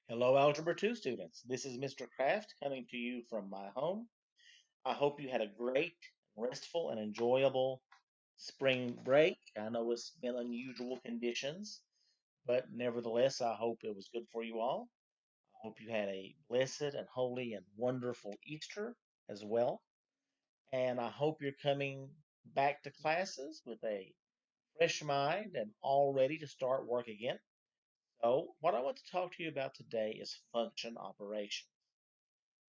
Hello, Algebra II students. This is Mr. Kraft coming to you from my home. I hope you had a great, restful, and enjoyable spring break. I know it's been unusual conditions, but nevertheless, I hope it was good for you all. I hope you had a blessed and holy and wonderful Easter as well. And I hope you're coming back to classes with a fresh mind and all ready to start work again. So, what I want to talk to you about today is function operations.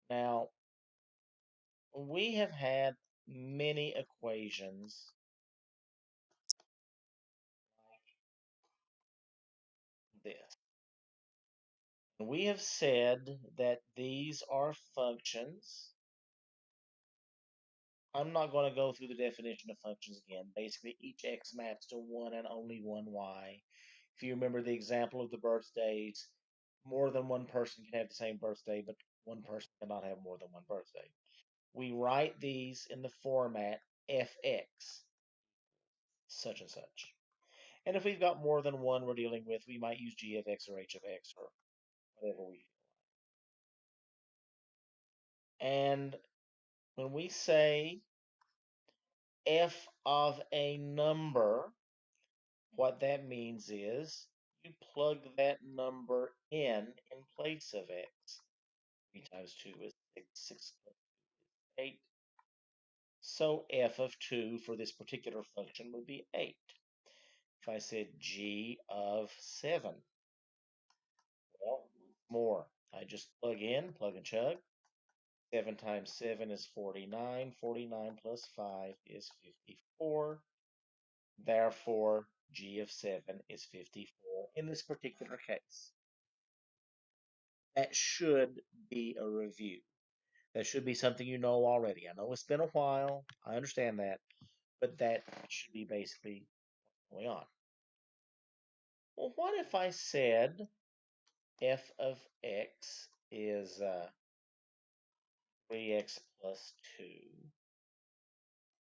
Now, we have had many equations like this. And we have said that these are functions. I'm not going to go through the definition of functions again. Basically, each x maps to one and only one y. If you remember the example of the birthdays, more than one person can have the same birthday, but one person cannot have more than one birthday. We write these in the format fx, such and such. And if we've got more than one we're dealing with, we might use g of x or h of x or whatever we feel like. And when we say f of a number, what that means is you plug that number in place of x. 3 times 2 is 6, 6 plus 2 is 8. So f of 2 for this particular function would be 8. If I said g of 7, well, more. I just plug and chug. 7 times 7 is 49. 49 plus 5 is 54. Therefore, g of 7 is 54 in this particular case. That should be a review. That should be something you know already. I know it's been a while. I understand that. But that should be basically what's going on. Well, what if I said f of x is 3x plus 2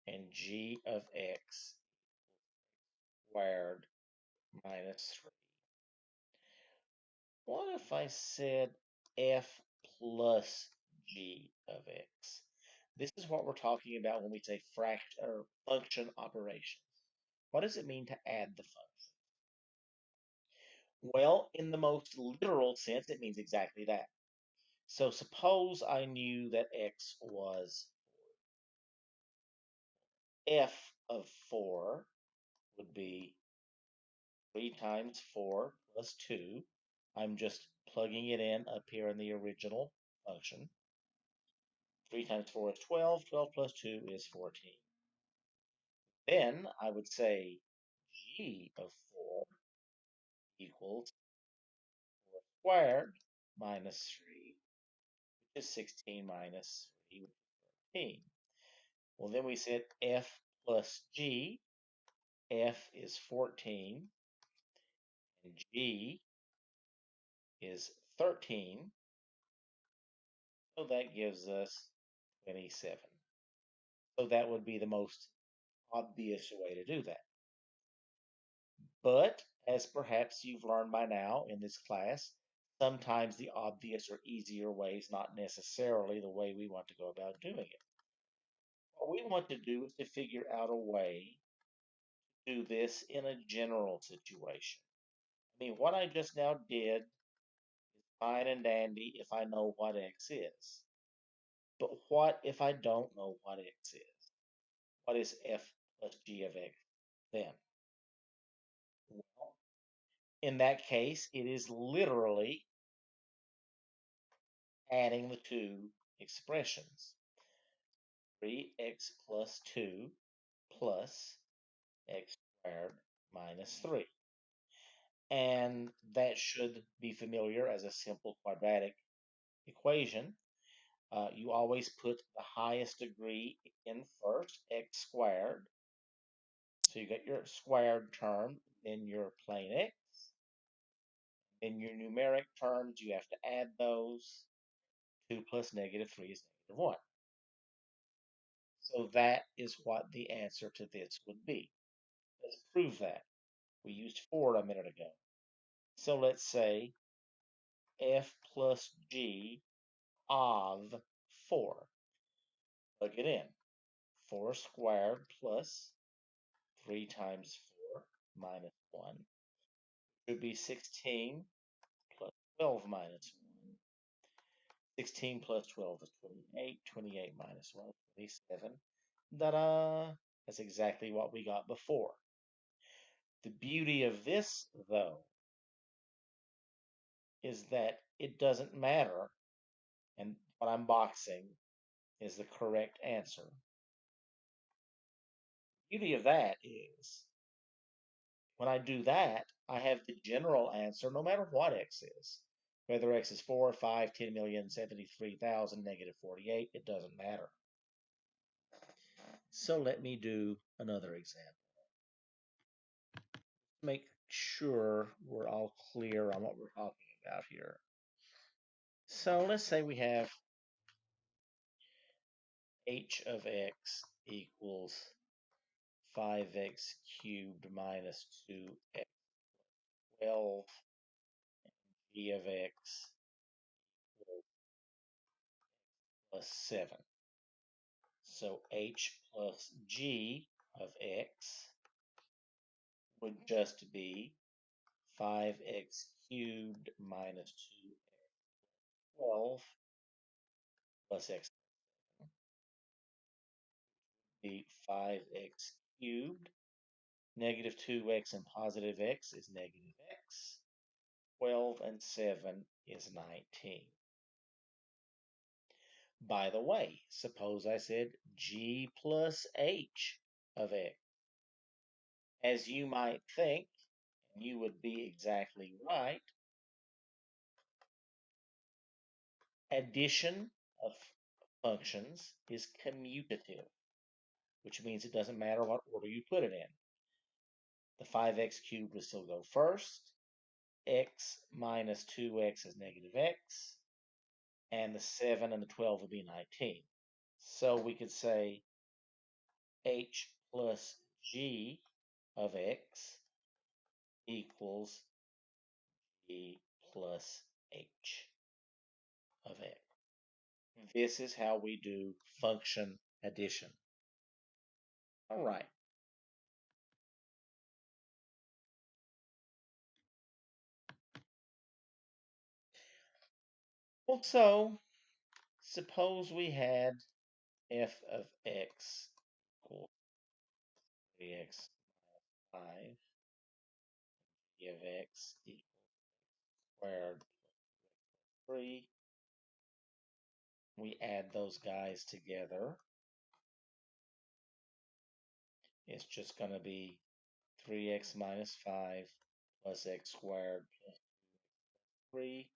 and g of x squared minus 3? What if I said f plus g of x? This is what we're talking about when we say fraction or function operations. What does it mean to add the function? Well, in the most literal sense, it means exactly that. So suppose I knew that x was f of 4 would be 3 times 4 plus 2. I'm just plugging it in up here in the original function. 3 times 4 is 12. 12 plus 2 is 14. Then I would say g of 4 equals 4 squared minus 3, which is 16 minus 3, which is 13. Well, then we said f plus g. F is 14, and g is 13. So that gives us 27. So that would be the most obvious way to do that. But as perhaps you've learned by now in this class, sometimes the obvious or easier way is not necessarily the way we want to go about doing it. What we want to do is to figure out a way to do this in a general situation. I mean, what I just now did is fine and dandy if I know what x is. But what if I don't know what x is? What is f plus g of x then? Well, in that case, it is literally adding the two expressions. 3x plus 2 plus x squared minus 3. And that should be familiar as a simple quadratic equation. You always put the highest degree in first, x squared. So you got your squared term, then your plain x. In your numeric terms, you have to add those. 2 plus negative 3 is negative 1. So that is what the answer to this would be. Let's prove that. We used 4 a minute ago. So let's say f plus g of 4. Plug it in. 4 squared plus 3 times 4 minus 1 would be 16 plus 12 minus 1. 16 plus 12 is 28. 28 minus 1 is 27. Ta-da! That's exactly what we got before. The beauty of this, though, is that it doesn't matter, and what I'm boxing is the correct answer. The beauty of that is when I do that, I have the general answer no matter what x is. Whether x is 4, 5, 10,073,000, negative 48, it doesn't matter. So let me do another example. Make sure we're all clear on what we're talking about here. So let's say we have h of x equals 5x cubed minus 2x 12, and g of x plus 7. So h plus g of x would just be 5x cubed minus 2x 12 plus x be 5x cubed. Negative 2x and positive x is negative x. 12 and 7 is 19. By the way, suppose I said g plus h of x. As you might think, and you would be exactly right, addition of functions is commutative, which means it doesn't matter what order you put it in. The 5x cubed will still go first. X minus 2x is negative x. And the 7 and the 12 would be 19. So we could say h plus g of x equals g plus h of x. This is how we do function addition. All right. Well, so suppose we had f of x equals 3x minus 5, g of x equals squared plus 3. We add those guys together. It's just going to be 3x minus 5 plus x squared plus 3.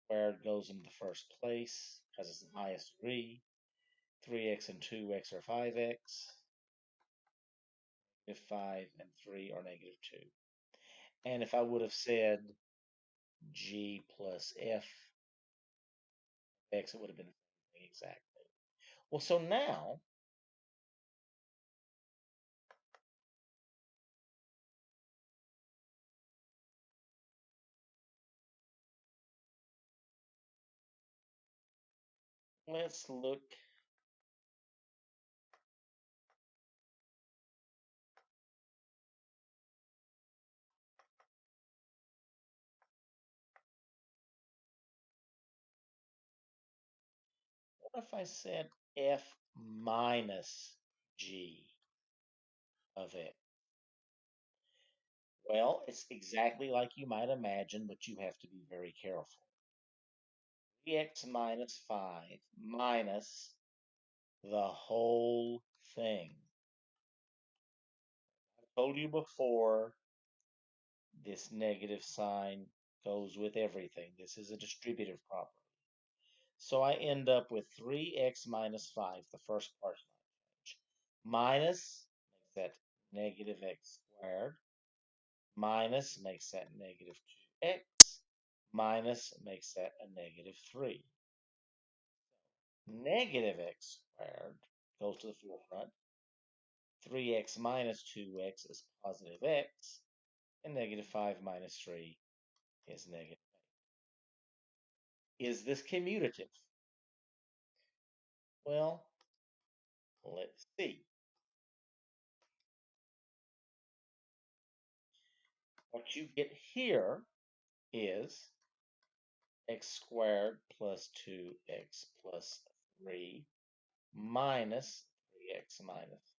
Squared goes into the first place because it's the highest degree. 3x and 2x are 5x. If 5 and 3 are negative 2. And if I would have said g plus f x, it would have been the same thing exactly. Well, so now let's look what if I said f minus g of x? Well, it's exactly like you might imagine, but you have to be very careful. 3x minus 5 minus the whole thing. I told you before, this negative sign goes with everything. This is a distributive property. So I end up with 3x minus 5, the first part change. Minus makes that negative x squared. Minus makes that negative 2x. Minus makes that a negative 3. Negative x squared goes to the forefront. 3x minus 2x is positive x. And negative 5 minus 3 is negative 8. Is this commutative? Well, let's see. What you get here is x squared plus 2x plus 3 minus 3x minus.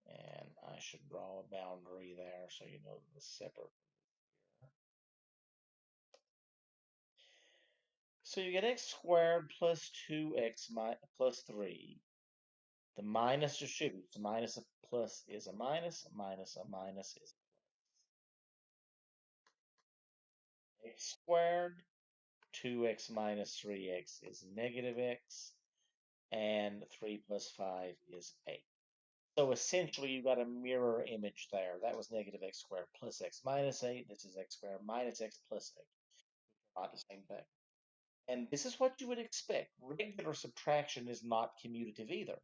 And I should draw a boundary there so you know the separate. So you get x squared plus 2x plus 3. The minus distributes. Minus a plus is a minus. Minus a minus is x squared. 2x minus 3x is negative x. And 3 plus 5 is 8. So essentially, you got a mirror image there. That was negative x squared plus x minus 8. This is x squared minus x plus 8. Not the same thing. And this is what you would expect. Regular subtraction is not commutative either.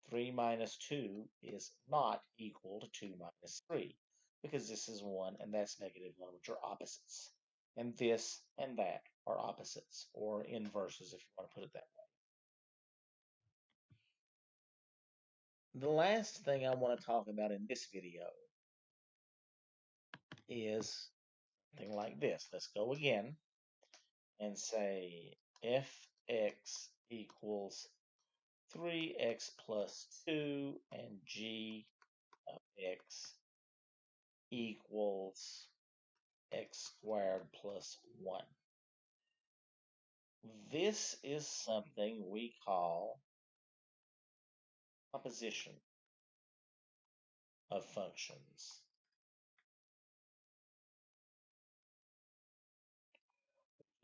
3 minus 2 is not equal to 2 minus 3 because this is 1 and that's negative 1, which are opposites. And this and that are opposites or inverses if you want to put it that way. The last thing I want to talk about in this video is something like this. Let's go again and say fx equals 3x plus 2 and g of x equals x squared plus 1. This is something we call composition of functions.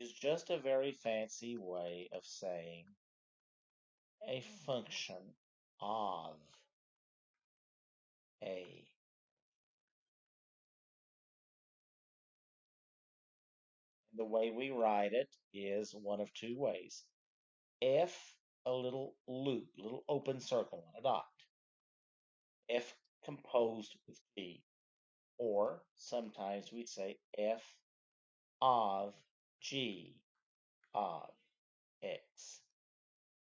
It's just a very fancy way of saying a function of a. The way we write it is one of two ways. F, a little loop, little open circle on a dot. F composed with G. Or sometimes we say F of G of X.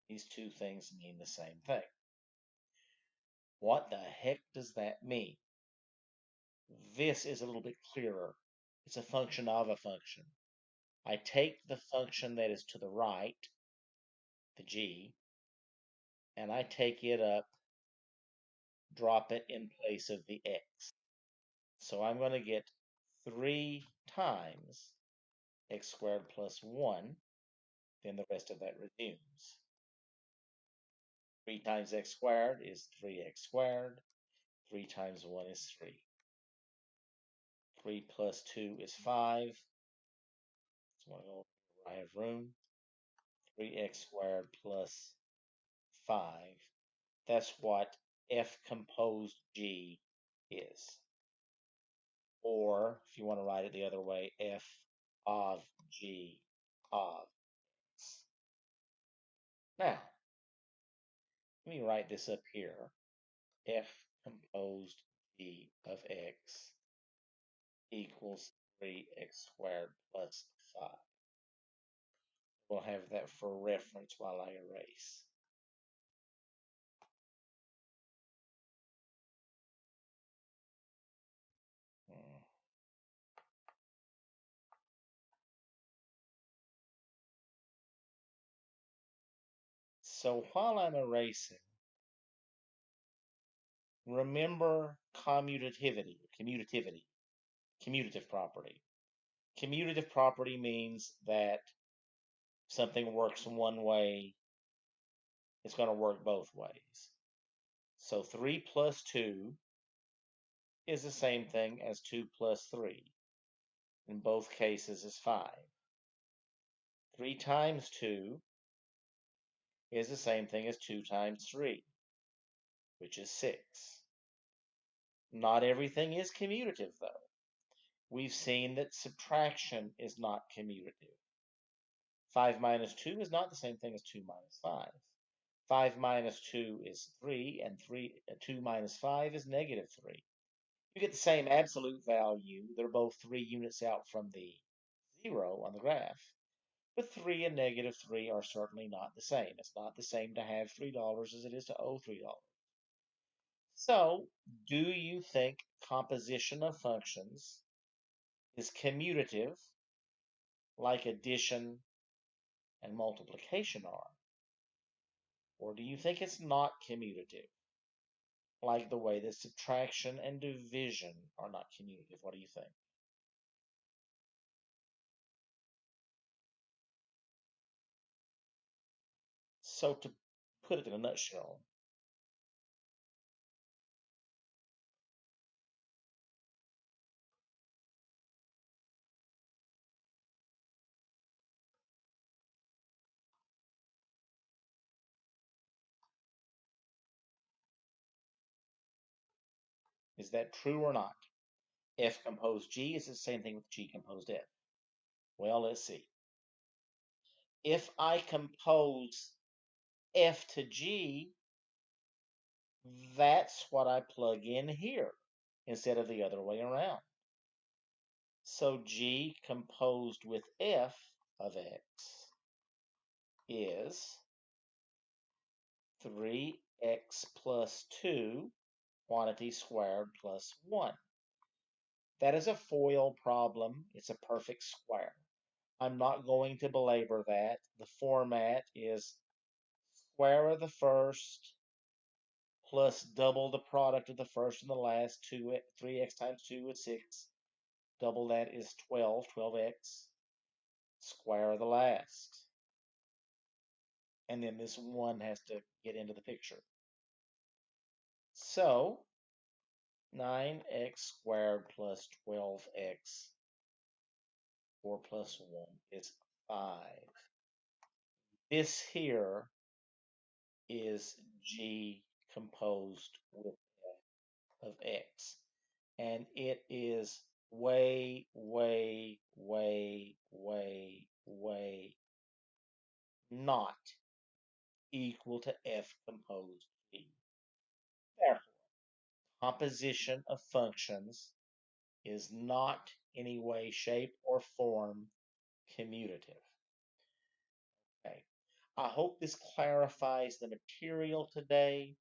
These two things mean the same thing. What the heck does that mean? This is a little bit clearer. It's a function of a function. I take the function that is to the right, the G, and I take it up, drop it in place of the X. So I'm going to get 3 times x squared plus 1, then the rest of that resumes. 3 times x squared is 3x squared. 3 times 1 is 3. 3 plus 2 is 5. So I have room. 3x squared plus 5. That's what f composed g is. Or, if you want to write it the other way, f of g of x. Now, let me write this up here. F composed g of x equals 3x squared plus 5. We'll have that for reference while I erase. So while I'm erasing, remember commutative property. Commutative property means that something works one way, it's going to work both ways. So 3 plus 2 is the same thing as 2 plus 3. In both cases is 5. 3 times 2 is the same thing as 2 times 3, which is 6. Not everything is commutative, though. We've seen that subtraction is not commutative. 5 minus 2 is not the same thing as 2 minus 5. 5 minus 2 is 3, and 2 minus 5 is negative 3. You get the same absolute value. They're both 3 units out from the 0 on the graph. But 3 and -3 are certainly not the same. It's not the same to have $3 as it is to owe $3. So, do you think composition of functions is commutative like addition and multiplication are? Or do you think it's not commutative like the way that subtraction and division are not commutative? What do you think? So, to put it in a nutshell, is that true or not? F composed G is the same thing with G composed F. Well, let's see. If I compose F to G, that's what I plug in here instead of the other way around. So G composed with F of X is 3x plus 2 quantity squared plus 1. That is a FOIL problem. It's a perfect square. I'm not going to belabor that. The format is square of the first plus double the product of the first and the last. 3x times 2 is 6. Double that is 12, 12x. Square of the last. And then this 1 has to get into the picture. So 9x squared plus 12x, 4 plus 1 is 5. This here is G composed with F of X. And it is way, way, way, way, way not equal to F composed G. Therefore, composition of functions is not in any way, shape, or form commutative. Okay. I hope this clarifies the material today.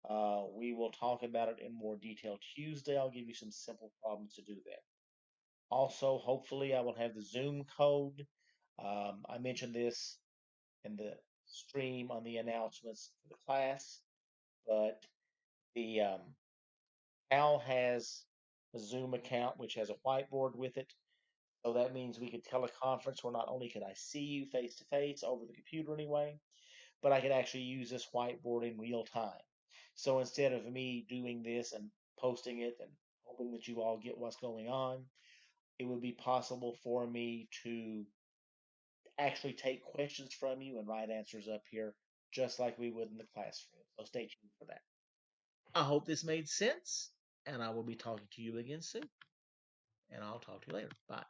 We will talk about it in more detail Tuesday. I'll give you some simple problems to do that. Also, hopefully, I will have the Zoom code. I mentioned this in the stream on the announcements for the class, but the Al has a Zoom account which has a whiteboard with it. So that means we could teleconference where not only could I see you face to face over the computer anyway, but I could actually use this whiteboard in real time. So instead of me doing this and posting it and hoping that you all get what's going on, it would be possible for me to actually take questions from you and write answers up here just like we would in the classroom. So stay tuned for that. I hope this made sense, and I will be talking to you again soon. And I'll talk to you later. Bye.